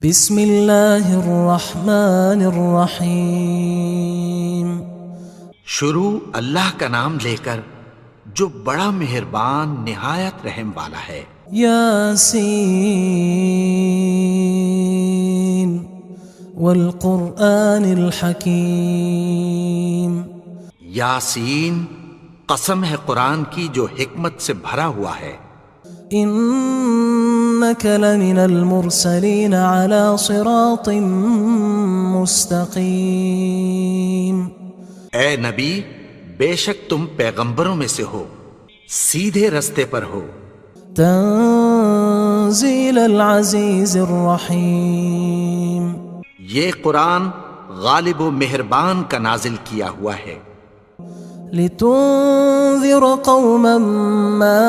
بسم اللہ الرحمن الرحیم۔ شروع اللہ کا نام لے کر جو بڑا مہربان نہایت رحم والا ہے۔ یاسین والقرآن الحکیم۔ یاسین، قسم ہے قرآن کی جو حکمت سے بھرا ہوا ہے۔ انک لمن المرسلین علی صراط مستقیم۔ اے نبی، بے شک تم پیغمبروں میں سے ہو، سیدھے رستے پر ہو۔ تنزیل العزیز الرحیم۔ یہ قرآن غالب و مہربان کا نازل کیا ہوا ہے۔ لتنذر قوما ما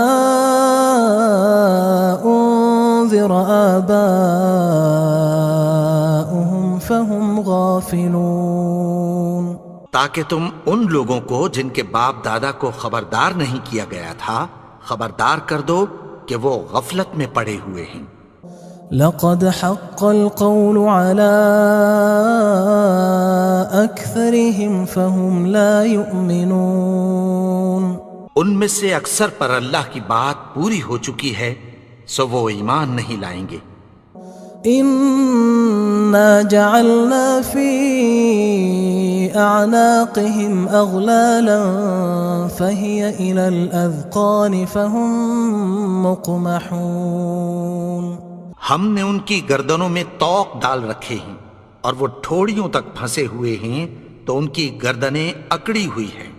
انذر آباؤهم فهم غافلون۔ تاکہ تم ان لوگوں کو جن کے باپ دادا کو خبردار نہیں کیا گیا تھا خبردار کر دو کہ وہ غفلت میں پڑے ہوئے ہیں۔ لقد حق القول على أكثرهم فهم لا يؤمنون۔ ان میں سے اکثر پر اللہ کی بات پوری ہو چکی ہے سو وہ ایمان نہیں لائیں گے۔ إنا جعلنا في أعناقهم أغلالا فهي إلى الأذقان فهم مقمحون۔ ہم نے ان کی گردنوں میں طوق ڈال رکھے ہیں اور وہ ٹھوڑیوں تک پھنسے ہوئے ہیں تو ان کی گردنیں اکڑی ہوئی ہیں۔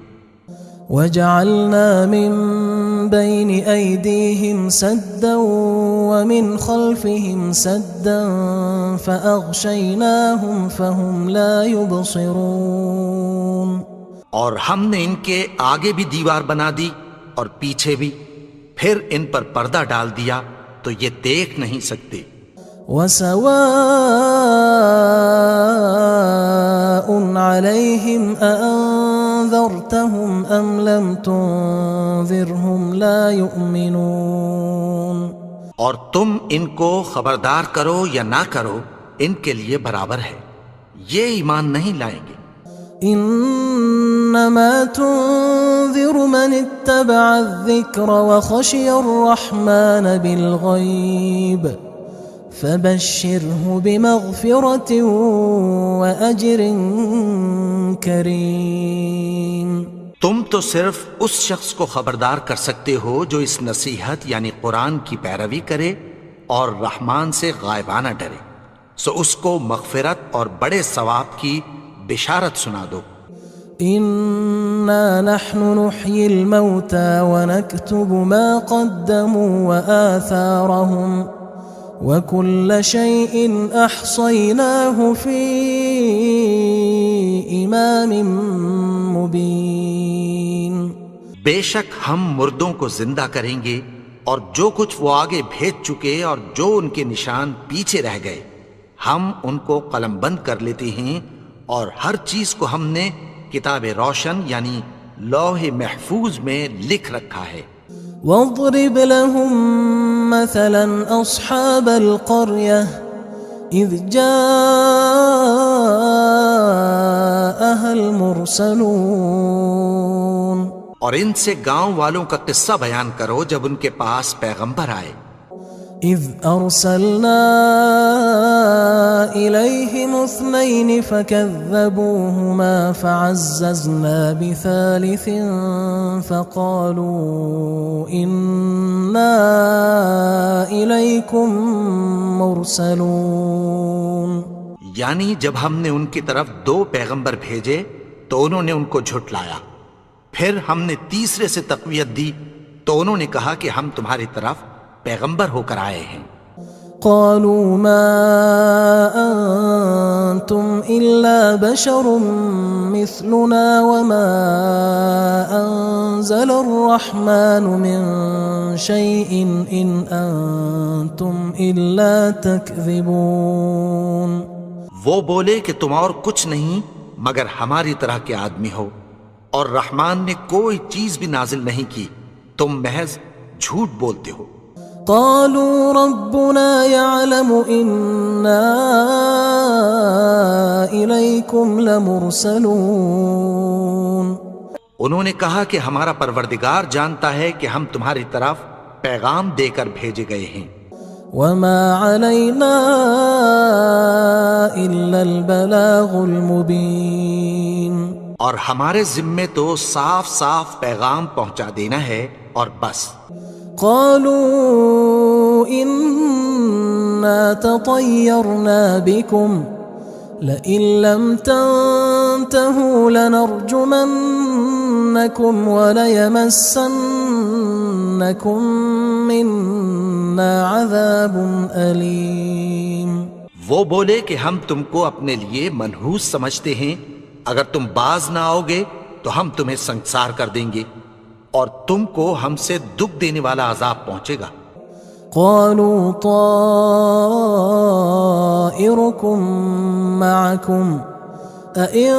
وجعلنا من بين أيديهم سدا ومن خلفهم سدا فأغشيناهم فهم لا يبصرون۔ اور ہم نے ان کے آگے بھی دیوار بنا دی اور پیچھے بھی، پھر ان پر پردہ ڈال دیا تو یہ دیکھ نہیں سکتے۔ وسواء عليهم أأنذرتهم أم لم تنذرهم لا يؤمنون۔ اور تم ان کو خبردار کرو یا نہ کرو ان کے لیے برابر ہے، یہ ایمان نہیں لائیں گے۔ انما تنذر من اتبع الذکر وخشی الرحمن بالغیب فبشرہ بمغفرۃ واجر کریم۔ تم تو صرف اس شخص کو خبردار کر سکتے ہو جو اس نصیحت یعنی قرآن کی پیروی کرے اور رحمان سے غائبانہ ڈرے، سو اس کو مغفرت اور بڑے ثواب کی بشارت سنا دو۔ انا نحن نحيي الموتى ونكتب ما قدموا وآثارهم وكل شيء احصيناه في امام مبين۔ بے شک ہم مردوں کو زندہ کریں گے اور جو کچھ وہ آگے بھیج چکے اور جو ان کے نشان پیچھے رہ گئے ہم ان کو قلم بند کر لیتے ہیں، اور ہر چیز کو ہم نے کتاب روشن یعنی لوح محفوظ میں لکھ رکھا ہے۔ واضرب لهم مثلا اصحاب القرية اذ جاءها المرسلون۔ اور ان سے گاؤں والوں کا قصہ بیان کرو جب ان کے پاس پیغمبر آئے۔ اذ ارسلنا الیہم اثنین فکذبوہما فعززنا بثالث فقالوا انا الیکم مرسلون۔ یعنی جب ہم نے ان کی طرف 2 پیغمبر بھیجے تو انہوں نے ان کو جھٹلایا، پھر ہم نے تیسرے سے تقویت دی تو انہوں نے کہا کہ ہم تمہاری طرف پیغمبر ہو کر آئے ہیں۔ قالوا ما انتم الا بشر مثلنا وما انزل الرحمن من شيء ان انتم الا تكذبون۔ وہ بولے کہ تم اور کچھ نہیں مگر ہماری طرح کے آدمی ہو، اور رحمان نے کوئی چیز بھی نازل نہیں کی، تم محض جھوٹ بولتے ہو۔ قالوا ربنا يعلم إنا إليكم لمرسلون. انہوں نے کہا کہ ہمارا پروردگار جانتا ہے کہ ہم تمہاری طرف پیغام دے کر بھیجے گئے ہیں. وما علينا إلا البلاغ المبين. اور ہمارے ذمے تو صاف صاف پیغام پہنچا دینا ہے اور بس. قالوا إنا تطيرنا بكم لئن لم تنتهوا لنرجمنكم وليمسنكم منا عذاب أليم. وہ بولے کہ ہم تم کو اپنے لیے منحوس سمجھتے ہیں، اگر تم باز نہ آؤ گے تو ہم تمہیں سنسار کر دیں گے اور تم کو ہم سے دکھ دینے والا عذاب پہنچے گا. قالوا طائركم معكم أئن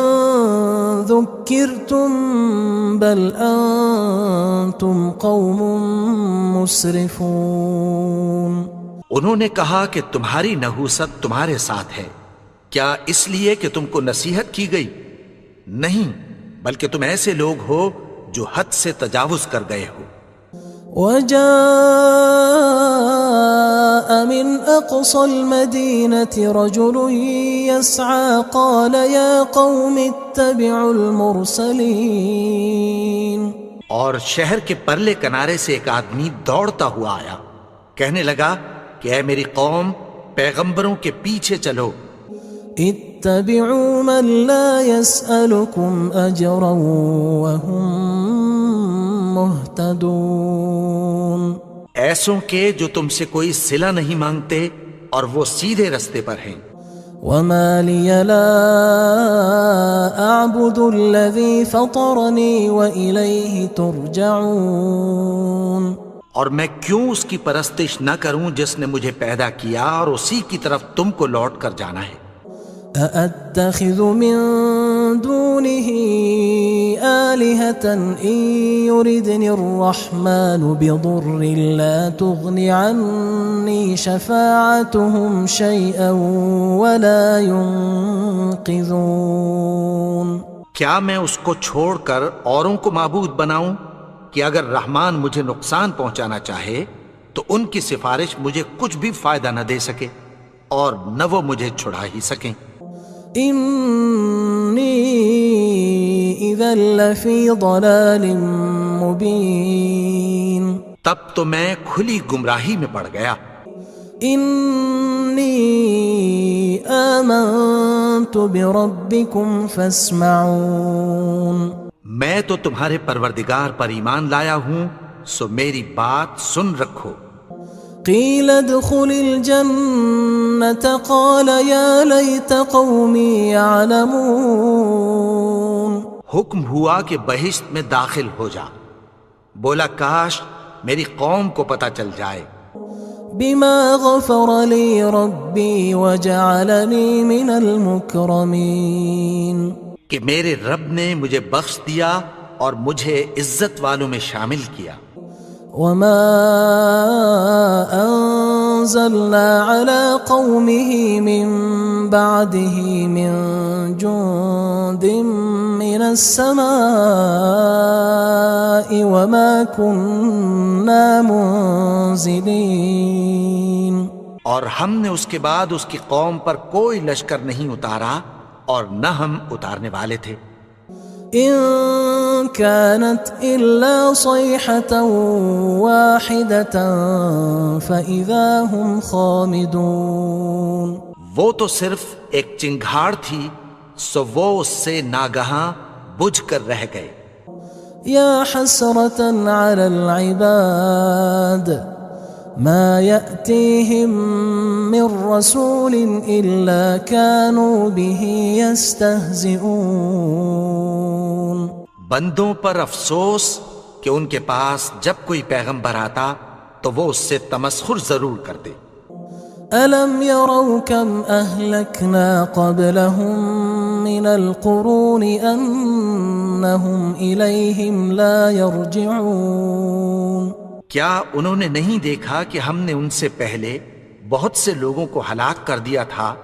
ذكرتم بل أنتم قوم مسرفون. انہوں نے کہا کہ تمہاری نحوست تمہارے ساتھ ہے، کیا اس لیے کہ تم کو نصیحت کی گئی؟ نہیں، بلکہ تم ایسے لوگ ہو جو حد سے تجاوز کر گئے ہو. وجاء من أقصى المدينة رجل يسعى قال يا قوم اتبعوا المرسلين. اور شہر کے پرلے کنارے سے ایک آدمی دوڑتا ہوا آیا، کہنے لگا کہ اے میری قوم، پیغمبروں کے پیچھے چلو. اتبعوا من لا يسألكم أجرا وهم مهتدون. ایسوں کے جو تم سے کوئی صلہ نہیں مانگتے اور وہ سیدھے رستے پر ہیں. وما لي لا أعبد الذي فطرني وإليه ترجعون. اور میں کیوں اس کی پرستش نہ کروں جس نے مجھے پیدا کیا اور اسی کی طرف تم کو لوٹ کر جانا ہے. أأتخذ من دونه آلهة إن يردني الرحمن بضر لا تغن عني شفاعتهم شيئا ولا ينقذون. کیا میں اس کو چھوڑ کر اوروں کو معبود بناؤں کہ اگر رحمان مجھے نقصان پہنچانا چاہے تو ان کی سفارش مجھے کچھ بھی فائدہ نہ دے سکے اور نہ وہ مجھے چھڑا ہی سکیں. إني إذا لفي ضلال مبين. تب تو میں کھلی گمراہی میں پڑ گیا. إني آمنت بربكم فاسمعون. میں تو تمہارے پروردگار پر ایمان لایا ہوں، سو میری بات سن رکھو. قيل ادخل الجنة قال يا ليت قومي يعلمون. حکم ہوا کہ بہشت میں داخل ہو جا. بولا کاش میری قوم کو پتہ چل جائے. بما غفر لي ربي وجعلني من المكرمين. کہ میرے رب نے مجھے بخش دیا اور مجھے عزت والوں میں شامل کیا. وما أنزلنا على قومه من بعده من جند من السماء وما كنا منزلين. اور ہم نے اس کے بعد اس کی قوم پر کوئی لشکر نہیں اتارا اور نہ ہم اتارنے والے تھے. إن كانت إلا صيحة واحدة فإذا هم خامدون. وہ تو صرف ایک چنگھاڑ تھی، سو وہ اس سے ناگہاں بجھ کر رہ گئے. يا حسرة على العباد ما يأتيهم من رسول إلا كانوا به يستهزئون. بندوں پر افسوس کہ ان کے پاس جب کوئی پیغمبر آتا تو وہ اس سے تمسخر ضرور کرتے. ألم يروا كم أهلكنا قبلهم من القرون أنهم إليهم لا يرجعون. کیا انہوں نے نہیں دیکھا کہ ہم نے ان سے پہلے بہت سے لوگوں کو ہلاک کر دیا تھا،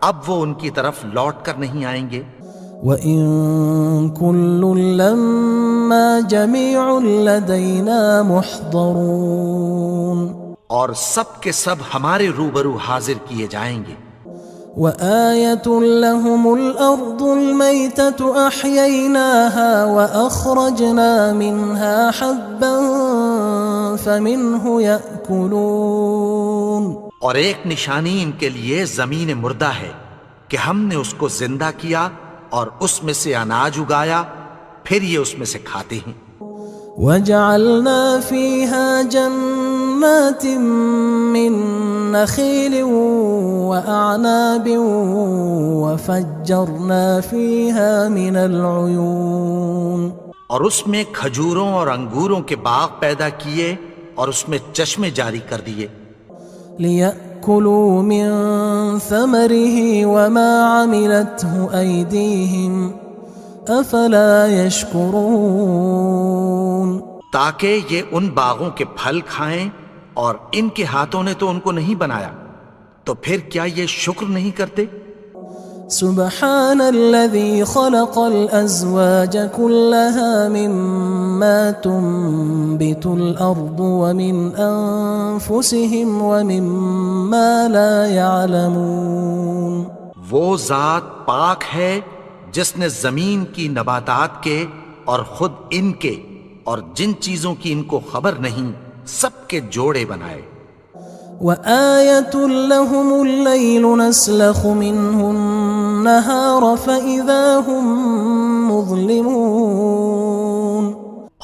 اب وہ ان کی طرف لوٹ کر نہیں آئیں گے؟ وَإِن كُلٌّ لَمَّا جَمِيعٌ لَدَيْنَا مُحْضَرُونَ، اور سب کے سب ہمارے روبرو حاضر کیے جائیں گے۔ وَآيَةٌ لَهُمُ الْأَرْضُ الْمَيْتَةُ أَحْيَيْنَاهَا وَأَخْرَجْنَا مِنْهَا حَبًّا فَمِنْهُ يَأْكُلُونَ، اور ایک نشانی ان کے لیے زمین مردہ ہے کہ ہم نے اس کو زندہ کیا اور اس میں سے اناج اگایا، پھر یہ اس میں سے کھاتے ہیں۔ وَجَعَلْنَا فِيهَا جَنَّاتٍ مِّن نَخِيلٍ وَأَعْنَابٍ وَفَجَّرْنَا فِيهَا مِنَ الْعُيُونِ، اور اس میں کھجوروں اور انگوروں کے باغ پیدا کیے اور اس میں چشمے جاری کر دیے، لِيَأْكُلُوا مِن ثَمَرِهِ وَمَا عَمِلَتْهُ أَيْدِيهِمْ أَفَلَا يَشْكُرُونَ، تاکہ یہ ان باغوں کے پھل کھائیں، اور ان کے ہاتھوں نے تو ان کو نہیں بنایا، تو پھر کیا یہ شکر نہیں کرتے؟ سبحان الذي خلق الأزواج كلها مما تنبت الأرض ومن أنفسهم ومما لا يعلمون، وہ ذات پاک ہے جس نے زمین کی نباتات کے اور خود ان کے اور جن چیزوں کی ان کو خبر نہیں سب کے جوڑے بنائے۔ وآية لهم الليل نسلخ منه النهار فإذا هم مظلمون،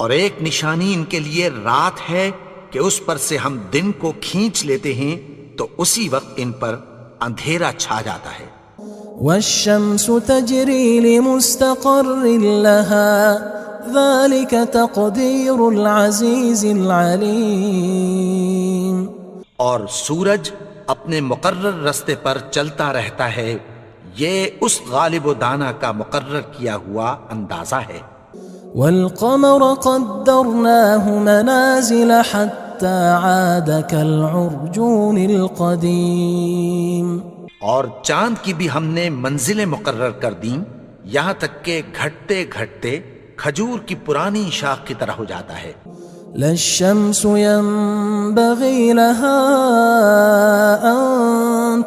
اور ایک نشانی ان کے لیے رات ہے کہ اس پر سے ہم دن کو کھینچ لیتے ہیں تو اسی وقت ان پر اندھیرا چھا جاتا ہے۔ والشمس تجري لمستقر لها ذلك تقدير العزيز العليم، اور سورج اپنے مقرر رستے پر چلتا رہتا ہے، یہ اس غالب و دانا کا مقرر کیا ہوا اندازہ ہے۔ والقمر قدرناه منازل حتى عاد كالعرجون القديم، اور چاند کی بھی ہم نے منزلیں مقرر کر دیں، یہاں تک کہ گھٹتے گھٹتے کھجور کی پرانی شاخ کی طرح ہو جاتا ہے۔ لا الشمس ينبغي لها أن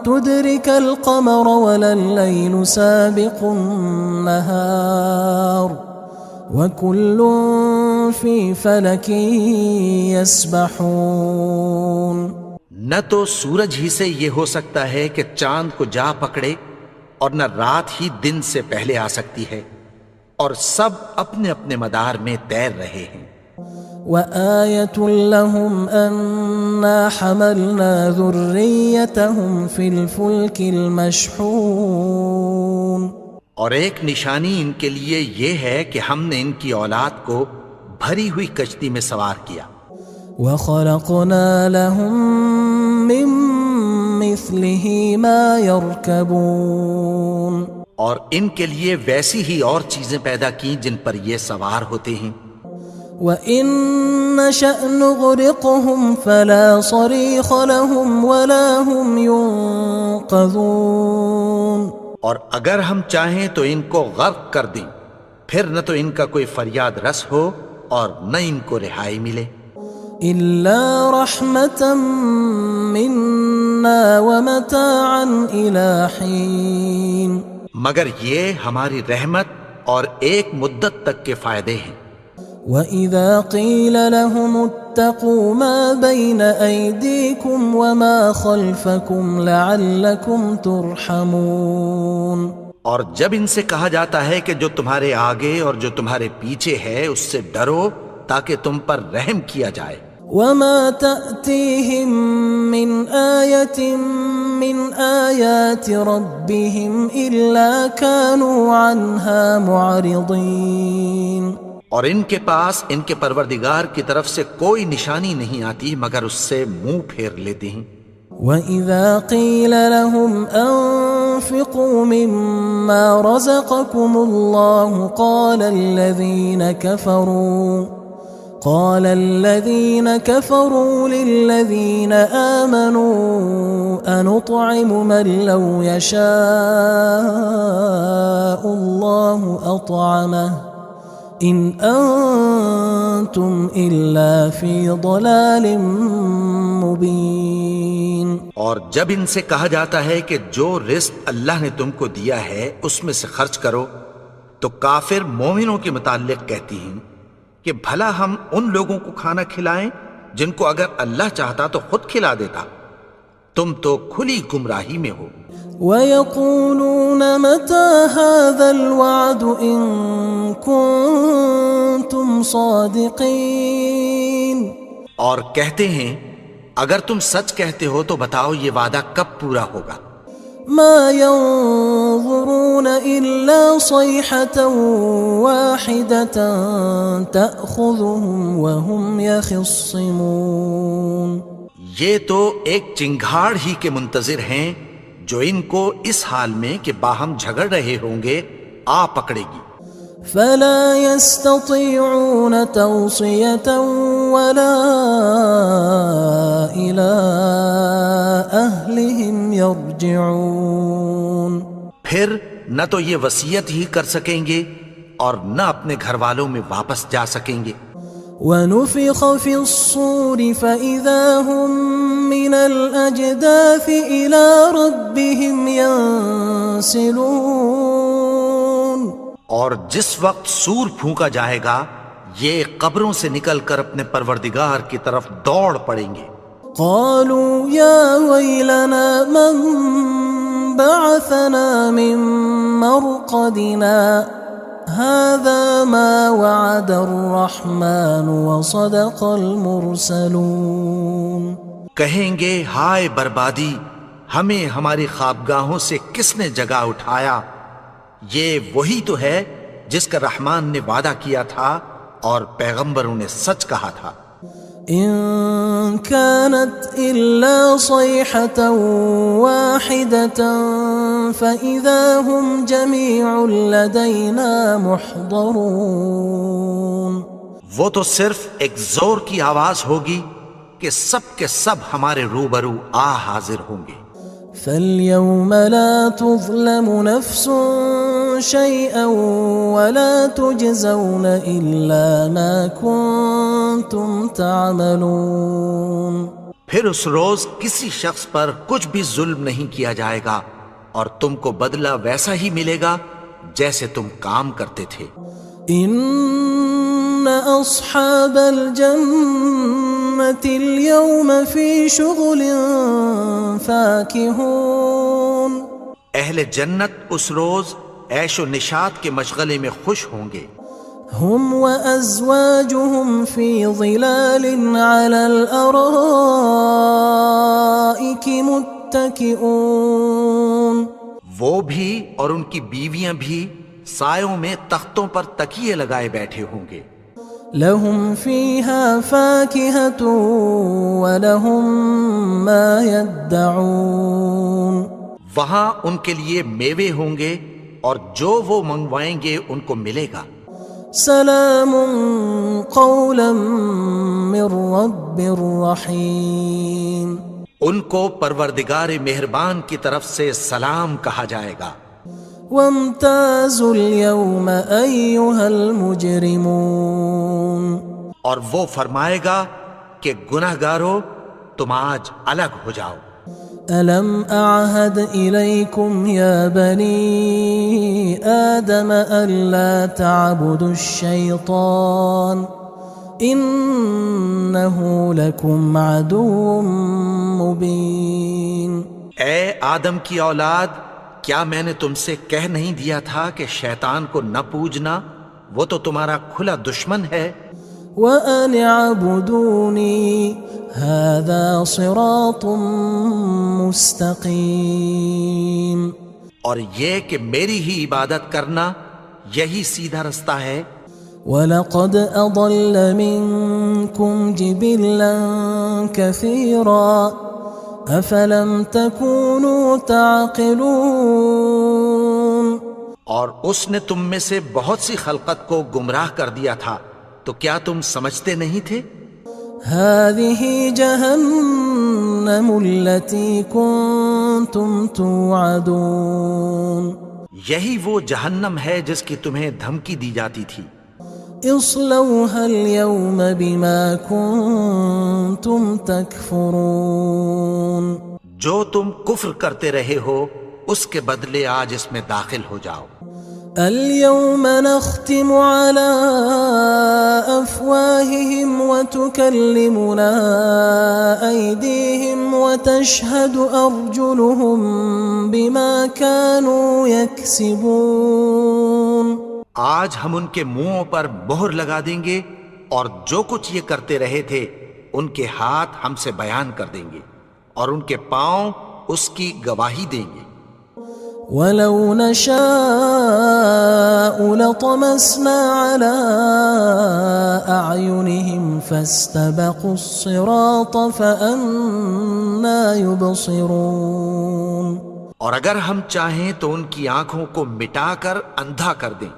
تدرك القمر ولا الليل سابق النهار وكل في فلك يسبحون، نہ تو سورج ہی سے یہ ہو سکتا ہے کہ چاند کو جا پکڑے، اور نہ رات ہی دن سے پہلے آ سکتی ہے، اور سب اپنے اپنے مدار میں تیر رہے ہیں۔ وآية لهم أنا حملنا ذريتهم في الفلك المشحون، اور ایک نشانی ان کے لیے یہ ہے کہ ہم نے ان کی اولاد کو بھری ہوئی کشتی میں سوار کیا۔ وخلقنا لهم من مثله ما يركبون، اور ان کے لیے ویسی ہی اور چیزیں پیدا کی جن پر یہ سوار ہوتے ہیں۔ وَإِن نَّشَأْ نُغْرِقْهُمْ فَلَا صَرِيخَ لَهُمْ وَلَا هُمْ يُنقَذُونَ، اور اگر ہم چاہیں تو ان کو غرق کر دیں، پھر نہ تو ان کا کوئی فریاد رس ہو اور نہ ان کو رہائی ملے۔ إِلَّا رَحْمَةً مِنَّا وَمَتَاعًا إِلَى حِينٍ، مگر یہ ہماری رحمت اور ایک مدت تک کے فائدے ہیں۔ وَإِذَا قِيلَ لَهُمُ اتَّقُوا مَا بَيْنَ أَيْدِيكُمْ وَمَا خَلْفَكُمْ لَعَلَّكُمْ تُرْحَمُونَ، اور جب ان سے کہا جاتا ہے کہ جو تمہارے آگے اور جو تمہارے پیچھے ہے اس سے ڈرو تاکہ تم پر رحم کیا جائے۔ وَمَا تَأْتِيهِم مِّنْ آيَةٍ مِّنْ آيَاتِ رَبِّهِمْ إِلَّا كَانُوا عَنْهَا مُعْرِضِينَ، اور ان کے پاس ان کے پروردگار کی طرف سے کوئی نشانی نہیں آتی مگر اس سے منہ پھیر لیتے ہیں۔ وَإِذَا قِيلَ لَهُمْ أَنفِقُوا مِمَّا رَزَقَكُمُ اللَّهُ قال الذين كفروا للذين آمنوا أنطعم من لو يشاء الله أطعمه إن أنتم إلا في ضلال مبين. اور جب ان سے کہا جاتا ہے کہ جو رزق اللہ نے تم کو دیا ہے اس میں سے خرچ کرو، تو کافر مومنوں کے متعلق کہتی ہیں کہ بھلا ہم ان لوگوں کو کھانا کھلائیں جن کو اگر اللہ چاہتا تو خود کھلا دیتا. تم تو کھلی گمراہی میں ہو. وَيَقُولُونَ مَتَى هَذَا الْوَعْدُ إِن كُنتُمْ صَادِقِينَ. اور کہتے ہیں اگر تم سچ کہتے ہو تو بتاؤ یہ وعدہ کب پورا ہوگا. مَا يَنظُرُونَ إِلَّا صَيْحَةً وَاحِدَةً تَأْخُذُهُمْ وَهُمْ يَخِصِّمُونَ. یہ تو ایک چنگھاڑ ہی کے منتظر ہیں جو ان کو اس حال میں کہ باہم جھگڑ رہے ہوں گے آ پکڑے گی. فلا يستطيعون توصية ولا إلى أهلهم يرجعون. پھر نہ تو یہ وصیت ہی کر سکیں گے اور نہ اپنے گھر والوں میں واپس جا سکیں گے. ونفخ في الصور فإذا هم من الأجداث إلى ربهم ينسلون. اور جس وقت سور پھونکا جائے گا یہ قبروں سے نکل کر اپنے پروردگار کی طرف دوڑ پڑیں گے. قالوا يا ويلنا من بعثنا من مرقدنا هذا ما وعد الرحمن وصدق المرسلون. کہیں گے ہائے بربادی، ہمیں ہماری خوابگاہوں سے کس نے جگا اٹھایا. یہ وہی تو ہے جس کا رحمان نے وعدہ کیا تھا اور پیغمبروں نے سچ کہا تھا. إن كانت إلا صيحة واحدة فإذا هم جميع لدينا محضرون. وہ تو صرف ایک زور کی آواز ہوگی کہ سب کے سب ہمارے روبرو آ حاضر ہوں گے. فاليوم لا تظلم نفس شيئا ولا تجزون إلا ما كنتم تعملون. پھر اس روز کسی شخص پر کچھ بھی ظلم نہیں کیا جائے گا اور تم کو بدلہ ویسا ہی ملے گا جیسے تم کام کرتے تھے. إن أصحاب الجنة اليوم في شغل فاكهون. اہل جنت اس روز عیش و نشاط کے مشغلے میں خوش ہوں گے. هم وأزواجهم في ظلال على الأرائك متكئون. وہ بھی اور ان کی بیویاں بھی سایوں میں تختوں پر تکیے لگائے بیٹھے ہوں گے. لهم فيها فاكهة ولهم ما يدعون. وہاں ان کے لیے میوے ہوں گے اور جو وہ منگوائیں گے ان کو ملے گا. سلام قولا من رب رحیم. ان کو پروردگار مہربان کی طرف سے سلام کہا جائے گا. وامتازوا اليوم أيها المجرمون. اور وہ فرمائے گا کہ گناہگارو تم آج الگ ہو جاؤ. ألم أعهد إليكم يا بني آدم ألا تعبدوا الشيطان إنه لكم عدو مبين. اے آدم کی اولاد، کیا میں نے تم سے کہہ نہیں دیا تھا کہ شیطان کو نہ پوجنا، وہ تو تمہارا کھلا دشمن ہے. وَأَنِ اعْبُدُونِي هَذَا صِرَاطٌ مُسْتَقِيمٌ. اور یہ کہ میری ہی عبادت کرنا یہی سیدھا رستہ ہے. وَلَقَدْ أَضَلَّ مِنْكُمْ جِبِلًّا كَثِيرًا أَفَلَمْ تَكُونُوا تَعْقِلُونَ. اور اس نے تم میں سے بہت سی خلقت کو گمراہ کر دیا تھا، تو کیا تم سمجھتے نہیں تھے؟ هذه جهنم التي كنتم توعدون یہی وہ جہنم ہے جس کی تمہیں دھمکی دی جاتی تھی۔ اصلوها اليوم بما كنتم تكفرون جو تم کفر کرتے رہے ہو اس کے بدلے آج اس میں داخل ہو جاؤ۔ اليوم نختم على أفواههم وتكلمنا أيديهم وتشهد أرجلهم بما كانوا يكسبون آج ہم ان کے منہوں پر مہر لگا دیں گے اور جو کچھ یہ کرتے رہے تھے ان کے ہاتھ ہم سے بیان کر دیں گے اور ان کے پاؤں اس کی گواہی دیں گے۔ وَلَوْ نَشَاءُ لَطَمَسْنَا عَلَىٰ أَعْيُنِهِمْ فَاسْتَبَقُوا الصِّرَاطَ فَأَنَّىٰ يُبْصِرُونَ اور اگر ہم چاہیں تو ان کی آنکھوں کو مٹا کر اندھا کر دیں،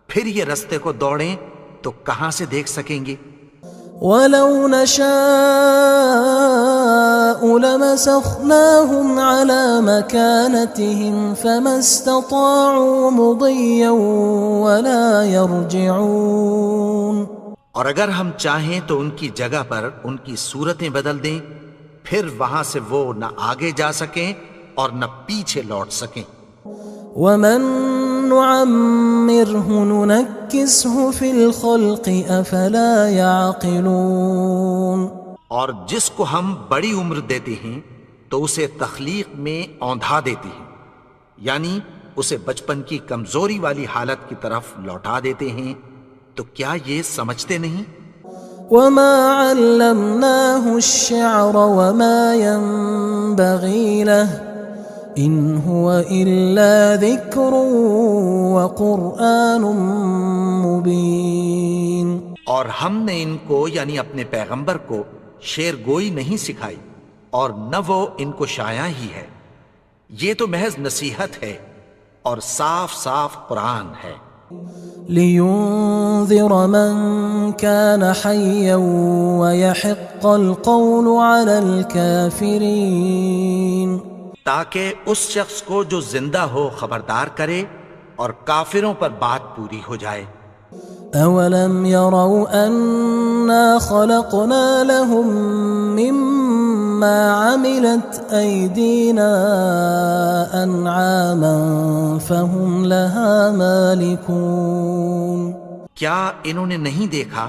پھر یہ رستے کو دوڑیں تو کہاں سے دیکھ سکیں گے؟ وَلَوْ نَشَاءُ لَمَسَخْنَاهُمْ عَلَىٰ مَكَانَتِهِمْ فَمَا اسْتَطَاعُوا مُضِيًّا وَلَا يَرْجِعُونَ اور اگر ہم چاہیں تو ان کی جگہ پر ان کی صورتیں بدل دیں، پھر وہاں سے وہ نہ آگے جا سکیں اور نہ پیچھے لوٹ سکیں۔ وَمَن نُعَمِّرْهُ نُنَكِّسْهُ فِي الْخَلْقِ أَفَلَا يَعْقِلُونَ اور جس کو ہم بڑی عمر دیتے ہیں تو اسے تخلیق میں اوندھا دیتے ہیں، یعنی اسے بچپن کی کمزوری والی حالت کی طرف لوٹا دیتے ہیں، تو کیا یہ سمجھتے نہیں؟ وَمَا عَلَّمْنَاهُ الشِّعْرَ وَمَا يَنبَغِي لَهُ إِنْ هُوَ إِلَّا ذِكْرٌ وَقُرْآنٌ مُبِينٌ اور ہم نے ان کو یعنی اپنے پیغمبر کو شعر گوئی نہیں سکھائی اور نہ وہ ان کو شایع ہی ہے، یہ تو محض نصیحت ہے اور صاف صاف قرآن ہے۔ لِيُنذِرَ مَن كَانَ حَيًّا وَيَحِقَّ الْقَوْلُ عَلَى الْكَافِرِينَ تاکہ اس شخص کو جو زندہ ہو خبردار کرے اور کافروں پر بات پوری ہو جائے۔ أَوَلَمْ يَرَوْا أَنَّا خَلَقْنَا لَهُم مِّمَّا عَمِلَتْ أَيْدِينَا أَنْعَامًا فَهُمْ لَهَا مَالِكُونَ کیا انہوں نے نہیں دیکھا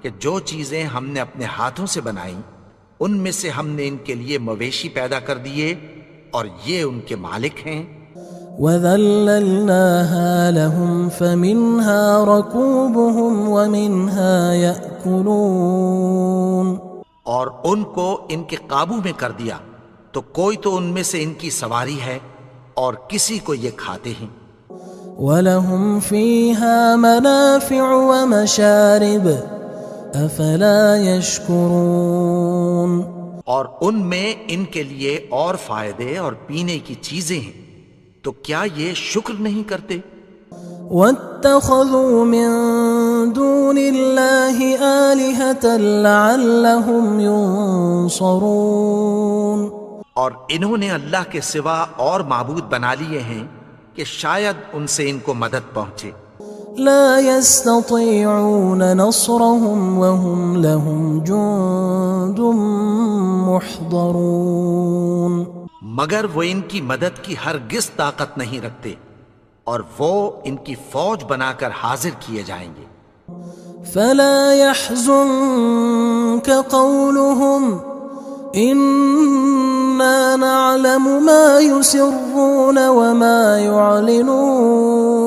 کہ جو چیزیں ہم نے اپنے ہاتھوں سے بنائیں ان میں سے ہم نے ان کے لیے مویشی پیدا کر دیے اور یہ ان کے مالک ہیں۔ وَذَلَّلْنَاهَا لَهُمْ فَمِنْهَا رَكُوبُهُمْ وَمِنْهَا يَأْكُلُونَ اور ان کو ان کے قابو میں کر دیا تو کوئی تو ان میں سے ان کی سواری ہے اور کسی کو یہ کھاتے ہیں۔ وَلَهُمْ فِيهَا مَنَافِعُ وَمَشَارِبُ أَفَلَا يَشْكُرُونَ اور ان میں ان کے لیے اور فائدے اور پینے کی چیزیں ہیں، تو کیا یہ شکر نہیں کرتے؟ وَاتَّخَذُوا مِن دُونِ اللَّهِ آلِهَةً لَعَلَّهُمْ يُنصَرُونَ اور انہوں نے اللہ کے سوا اور معبود بنا لیے ہیں کہ شاید ان سے ان کو مدد پہنچے۔ لا يستطيعون نصرهم وهم لهم جند محضرون مگر وہ ان کی مدد کی ہرگز طاقت نہیں رکھتے اور وہ ان کی فوج بنا کر حاضر کیے جائیں گے۔ فلا يحزنك قولهم إنا نعلم ما يسرون وما يعلنون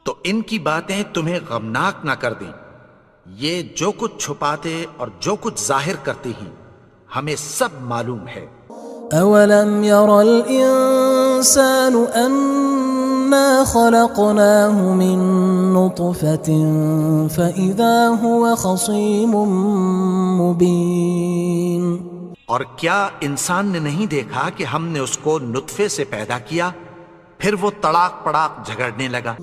تو ان کی باتیں تمہیں غمناک نہ کر دیں، یہ جو کچھ چھپاتے اور جو کچھ ظاہر کرتے ہیں ہمیں سب معلوم ہے۔ أولم ير الإنسان أنا خلقناه من نطفة فإذا هو خصيم مبين اور کیا انسان نے نہیں دیکھا کہ ہم نے اس کو نطفے سے پیدا کیا، پھر وہ تڑاک پڑاک جھگڑنے لگا۔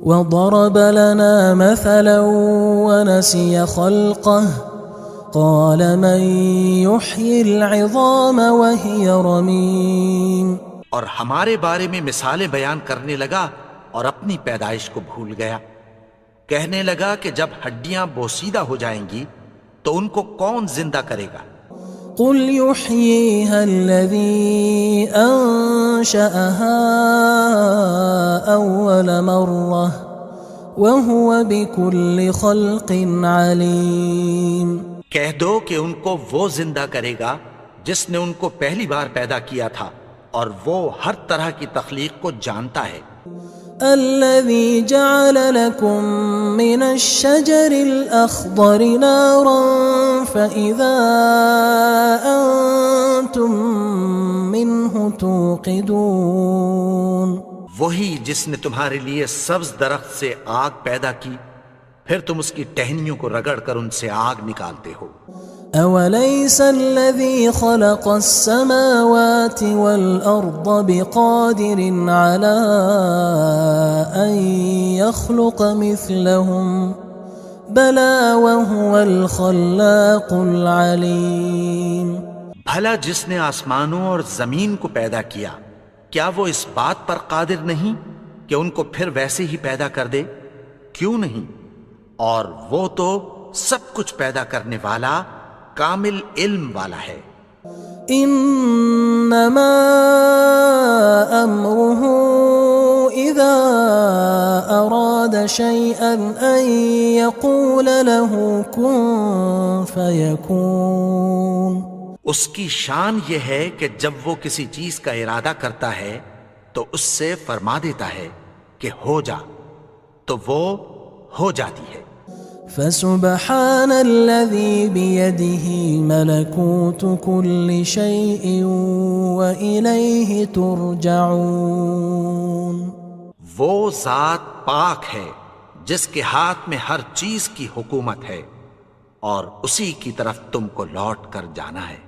وضرب لنا مثلا ونسي خلقه قال من يحيي العظام وهي رميم اور ہمارے بارے میں مثالیں بیان کرنے لگا اور اپنی پیدائش کو بھول گیا۔ کہنے لگا کہ جب ہڈیاں بوسیدہ ہو جائیں گی تو ان کو کون زندہ کرے گا؟ قل يحييها الذي أنشأها أول مرة وهو بكل خلق عليم۔ کہہ دو کہ ان کو وہ زندہ کرے گا جس نے ان کو پہلی بار پیدا کیا تھا اور وہ ہر طرح کی تخلیق کو جانتا ہے۔ الذي جعل لكم من الشجر الأخضر نارا فإذا أنتم منه توقدون۔ وہی جس نے تمہارے لیے سبز درخت سے آگ پیدا کی، پھر تم اس کی ٹہنیوں کو رگڑ کر ان سے آگ نکالتے ہو۔ أوليس الذي خلق السماوات والأرض بقادر على أن يخلق مثلهم بلى وهو الخلاق العليم۔ بھلا جس نے آسمانوں اور زمین کو پیدا کیا، کیا وہ اس بات پر قادر نہیں کہ ان کو پھر ویسے ہی پیدا کر دے؟ کیوں نہیں؟ اور وہ تو سب کچھ پیدا کرنے والا، کامل علم والا ہے۔ انما امره اذا اراد شيئا ان يقول له كن فيكون۔ اس کی شان یہ ہے کہ جب وہ کسی چیز کا ارادہ کرتا ہے تو اس سے فرما دیتا ہے کہ ہو جا، تو وہ ہو جاتی ہے۔ فسبحان الذي بيده ملكوت كل شيء وإليه ترجعون۔ وہ ذات پاک ہے جس کے ہاتھ میں ہر چیز کی حکومت ہے اور اسی کی طرف تم کو لوٹ کر جانا ہے۔